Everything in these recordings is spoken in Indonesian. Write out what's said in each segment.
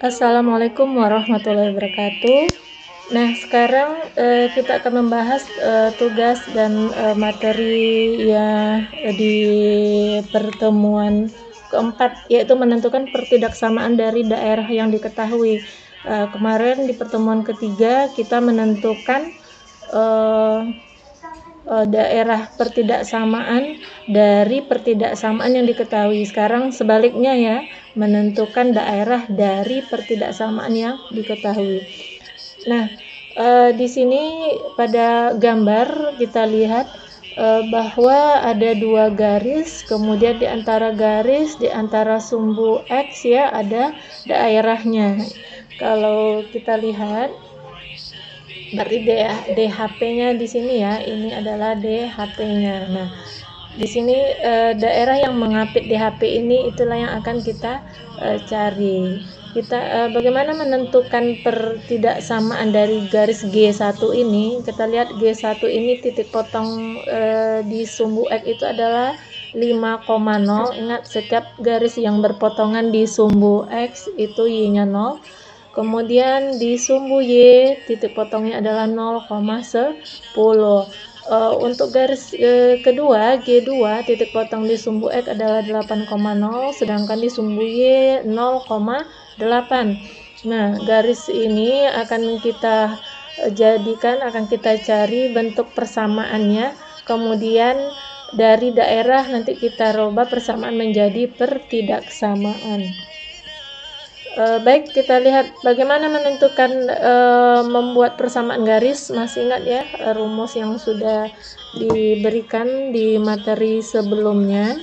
Assalamualaikum warahmatullahi wabarakatuh. Nah, sekarang kita akan membahas tugas dan materi yang di pertemuan keempat, yaitu menentukan pertidaksamaan dari daerah yang diketahui. Kemarin di pertemuan ketiga kita menentukan daerah pertidaksamaan dari pertidaksamaan yang diketahui. Sekarang sebaliknya ya, menentukan daerah dari pertidaksamaan yang diketahui. Nah, di sini pada gambar kita lihat bahwa ada dua garis, kemudian di antara garis, di antara sumbu X ya ada daerahnya. Kalau kita lihat, berarti DHP-nya di sini ya, ini adalah DHP-nya. Nah, di sini daerah yang mengapit DHP ini itulah yang akan kita cari. Kita bagaimana menentukan pertidaksamaan dari garis G1 ini? Kita lihat G1 ini titik potong di sumbu X itu adalah 5,0. Ingat, setiap garis yang berpotongan di sumbu X itu Y-nya 0. Kemudian di sumbu Y titik potongnya adalah 0,10. Untuk garis kedua G2 titik potong di sumbu X adalah 8,0, sedangkan di sumbu Y 0,8. Nah, garis ini akan kita jadikan, akan kita cari bentuk persamaannya, kemudian dari daerah nanti kita rubah persamaan menjadi pertidaksamaan. Baik, kita lihat bagaimana menentukan membuat persamaan garis. Masih ingat ya rumus yang sudah diberikan di materi sebelumnya.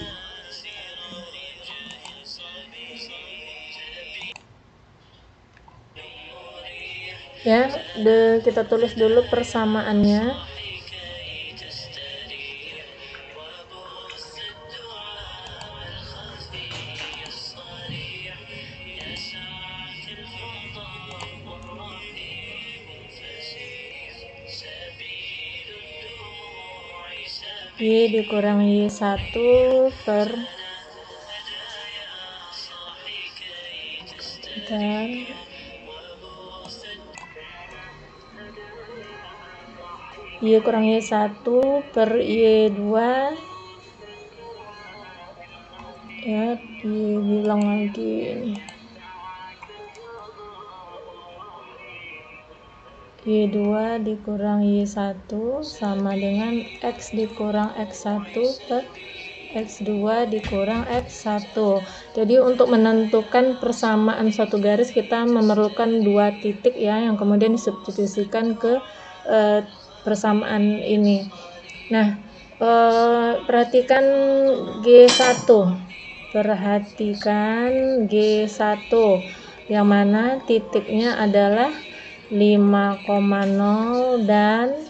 Ya, kita tulis dulu persamaannya. Y dikurang Y1 per dan Y kurang Y1 per Y2 ya, dibilang lagi Y2 dikurang Y1 sama dengan X dikurang X1 per X2 dikurang X1. Jadi untuk menentukan persamaan suatu garis kita memerlukan dua titik ya, yang kemudian disubstitusikan ke persamaan ini. Nah, perhatikan G1. Perhatikan G1 yang mana titiknya adalah 5,0 dan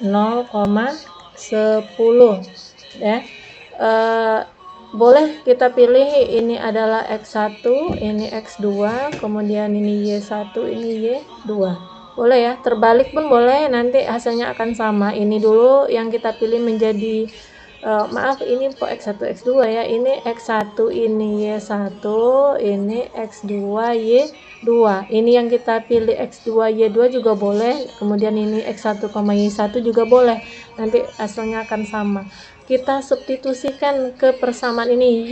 0,10 ya. Boleh kita pilih ini adalah X1, ini X2, kemudian ini Y1, ini Y2. Boleh ya, terbalik pun boleh, nanti hasilnya akan sama. Ini dulu yang kita pilih menjadi maaf, ini kok X1 X2 ya, ini X1 ini Y1, ini X2 Y2. Ini yang kita pilih X2 Y2 juga boleh, kemudian ini X1, Y1 juga boleh, nanti hasilnya akan sama. Kita substitusikan ke persamaan ini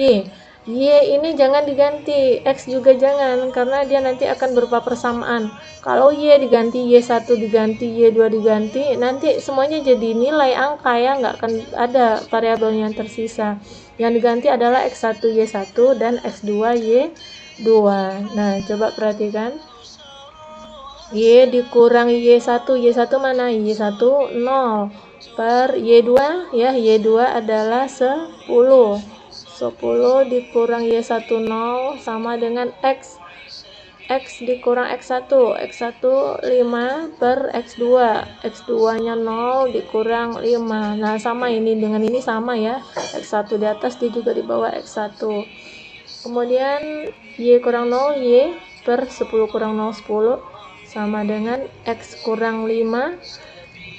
Y ini jangan diganti, X juga jangan, karena dia nanti akan berupa persamaan. Kalau Y diganti, Y1 diganti, Y2 diganti, nanti semuanya jadi nilai angka ya, nggak akan ada variabelnya yang tersisa. Yang diganti adalah X1 Y1 dan X2 Y2. Nah, coba perhatikan. Y dikurang Y1, Y1 mana? Y1 0 per Y2 ya, Y2 adalah 10. 10 dikurang Y1 0 sama dengan X. X dikurang X1. X1 5 per X2. X2 nya 0 dikurang 5. Nah, sama ini dengan ini sama ya. X1 di atas, dia juga di bawah X1. Kemudian Y kurang 0, Y per 10 kurang 0 10 sama dengan X kurang 5.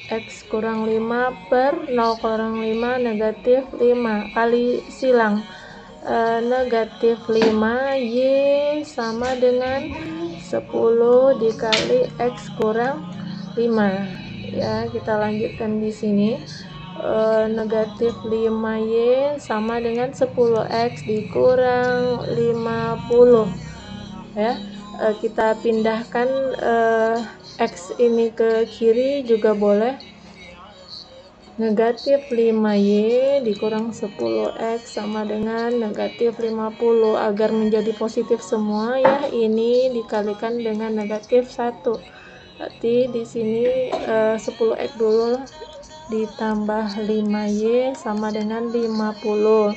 X kurang 5 per 0 kurang 5 negatif 5 kali silang negatif 5 Y1 sama dengan 10 dikali X kurang 5. Ya, kita lanjutkan di sini. Negatif 5Y sama dengan 10X dikurang 50. Ya, kita pindahkan X ini ke kiri juga boleh. Negatif 5Y dikurang 10X sama dengan negatif 50. Agar menjadi positif semua ya, ini dikalikan dengan negatif 1. Berarti di sini 10X dulu lah, ditambah 5Y sama dengan 50.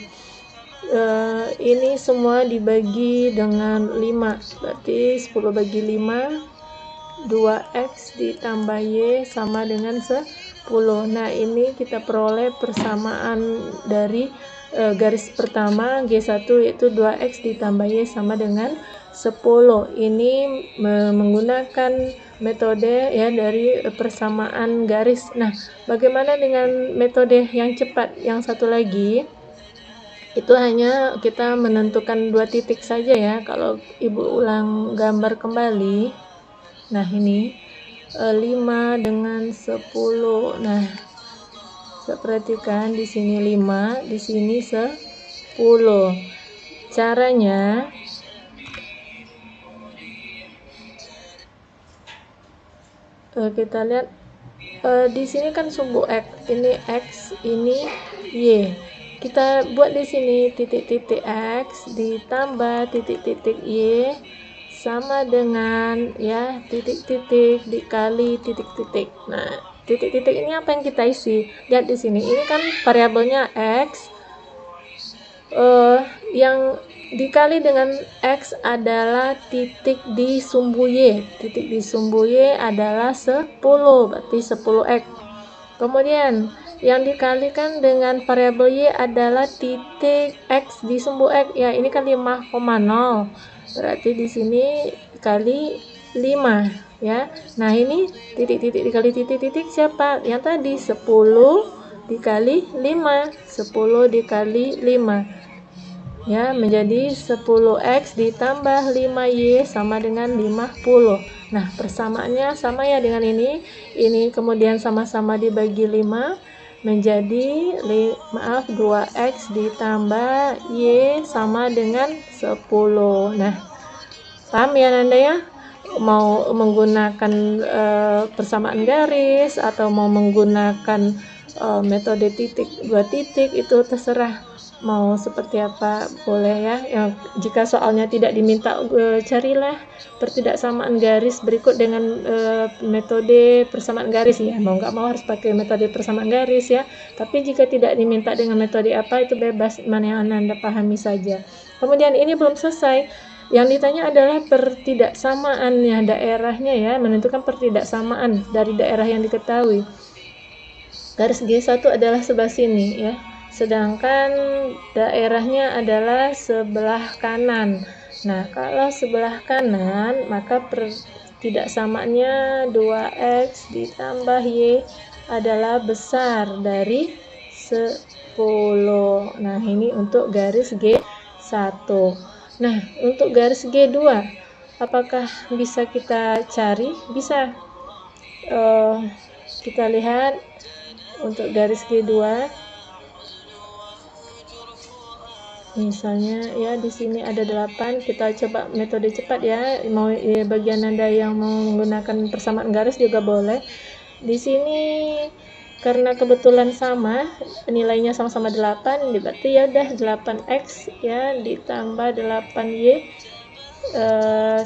Ini semua dibagi dengan 5. Berarti 10 bagi 5, 2X ditambah Y sama dengan 10. Nah, ini kita peroleh persamaan dari garis pertama G1, yaitu 2X ditambah Y sama dengan 10. Ini menggunakan metode ya dari persamaan garis. Nah, bagaimana dengan metode yang cepat yang satu lagi? Itu hanya kita menentukan 2 titik saja ya. Kalau Ibu ulang gambar kembali, nah ini 5 dengan 10. Nah, perhatikan di sini 5, di sini 10. Caranya kita lihat di sini kan sumbu X, ini X, ini Y. Kita buat di sini titik-titik X ditambah titik-titik Y sama dengan ya titik-titik dikali titik-titik. Nah, titik-titik ini apa yang kita isi? Lihat di sini, ini kan variabelnya X, yang dikali dengan X adalah titik di sumbu Y. Titik di sumbu Y adalah 10, berarti 10X. Kemudian yang dikalikan dengan variabel Y adalah titik X di sumbu X. Ya, ini kan 5,0. Berarti di sini kali 5 ya. Nah, ini titik-titik dikali titik-titik siapa? Yang tadi 10 dikali 5. 10 dikali 5. Ya, menjadi 10X ditambah 5Y sama dengan 50. Nah, persamaannya sama ya dengan ini. Ini kemudian sama-sama dibagi 5 menjadi 2X ditambah Y sama dengan 10. Nah, paham ya Nanda ya? Mau menggunakan persamaan garis atau mau menggunakan metode titik 2 titik, itu terserah mau seperti apa, boleh ya. Jika soalnya tidak diminta, carilah pertidaksamaan garis berikut dengan metode persamaan garis ya. Mau nggak mau harus pakai metode persamaan garis ya. Tapi jika tidak diminta dengan metode apa, itu bebas, mana yang Anda pahami saja. Kemudian ini belum selesai. Yang ditanya adalah pertidaksamaannya daerahnya ya, menentukan pertidaksamaan dari daerah yang diketahui. Garis G1 adalah sebelah sini ya. Sedangkan daerahnya adalah sebelah kanan. Nah, kalau sebelah kanan, maka pertidaksamaannya 2X ditambah Y adalah besar dari 10. Nah, ini untuk garis G1. Nah, untuk garis G2, apakah bisa kita cari? Bisa. Kita lihat untuk garis G2. Misalnya ya di sini ada 8, kita coba metode cepat ya. Mau ya, bagian Anda yang mau menggunakan persamaan garis juga boleh. Di sini karena kebetulan sama, nilainya sama-sama 8, berarti ya udah 8X ya ditambah 8Y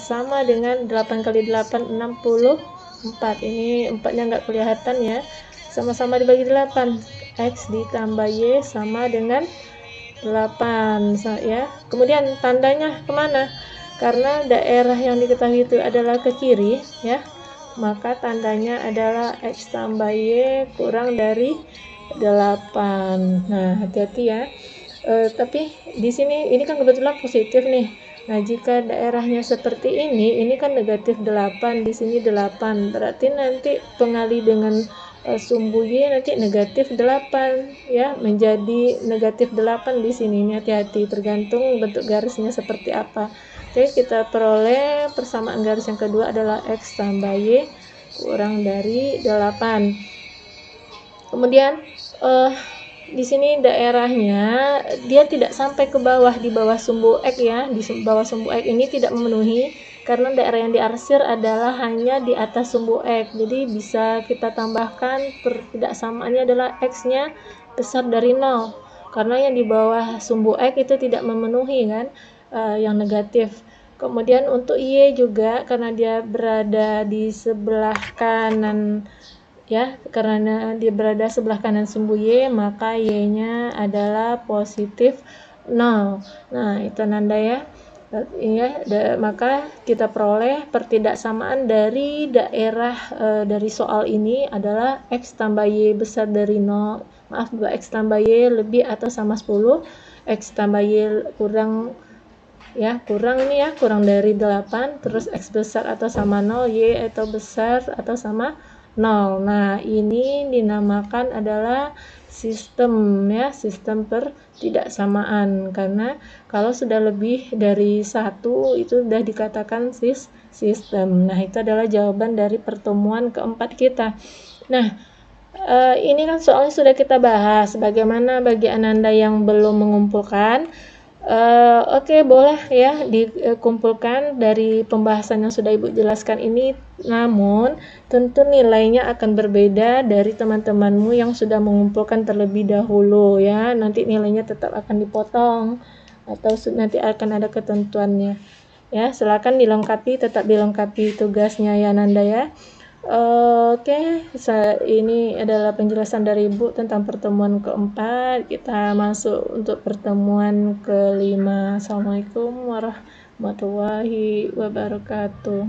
sama dengan 8 kali 8 64. Ini 4-nya nggak kelihatan ya. Sama-sama dibagi 8. X ditambah Y sama dengan 8 ya. Kemudian tandanya kemana? Karena daerah yang diketahui itu adalah ke kiri ya, maka tandanya adalah X tambah Y kurang dari 8. Nah, hati-hati ya. Tapi di sini ini kan kebetulan positif nih. Nah, jika daerahnya seperti ini kan negatif 8, di sini 8. Berarti nanti pengali dengan sumbu Y nanti negatif 8 ya, menjadi negatif 8 di sini. Ini hati-hati, tergantung bentuk garisnya seperti apa. Oke, kita peroleh persamaan garis yang kedua adalah X tambah Y kurang dari 8. Kemudian di sini daerahnya dia tidak sampai ke bawah, di bawah sumbu X ya, di bawah sumbu X ini tidak memenuhi karena daerah yang diarsir adalah hanya di atas sumbu X. Jadi bisa kita tambahkan pertidaksamaannya adalah X-nya besar dari 0 karena yang di bawah sumbu X itu tidak memenuhi kan, yang negatif. Kemudian untuk Y juga karena dia berada di sebelah kanan ya, karena dia berada sebelah kanan sumbu Y, maka Y-nya adalah positif 0. Nah, itu nanda ya. Maka kita peroleh pertidaksamaan dari daerah dari soal ini adalah X tambah Y besar dari 0. Maaf, X tambah Y lebih atau sama 10. X tambah Y kurang ini ya, kurang dari 8, terus X besar atau sama 0, Y atau besar atau sama 0. Nah, ini dinamakan adalah sistem ya, sistem pertidaksamaan, karena kalau sudah lebih dari 1 itu sudah dikatakan sistem. Nah, itu adalah jawaban dari pertemuan keempat kita. Nah, ini kan soalnya sudah kita bahas. Bagaimana bagi Ananda yang belum mengumpulkan? Oke, boleh ya dikumpulkan dari pembahasan yang sudah Ibu jelaskan ini, namun tentu nilainya akan berbeda dari teman-temanmu yang sudah mengumpulkan terlebih dahulu ya. Nanti nilainya tetap akan dipotong atau nanti akan ada ketentuannya. Ya, silakan tetap dilengkapi tugasnya ya Nanda ya. Oke, ini adalah penjelasan dari Ibu tentang pertemuan keempat. Kita masuk untuk pertemuan kelima. Assalamualaikum warahmatullahi wabarakatuh.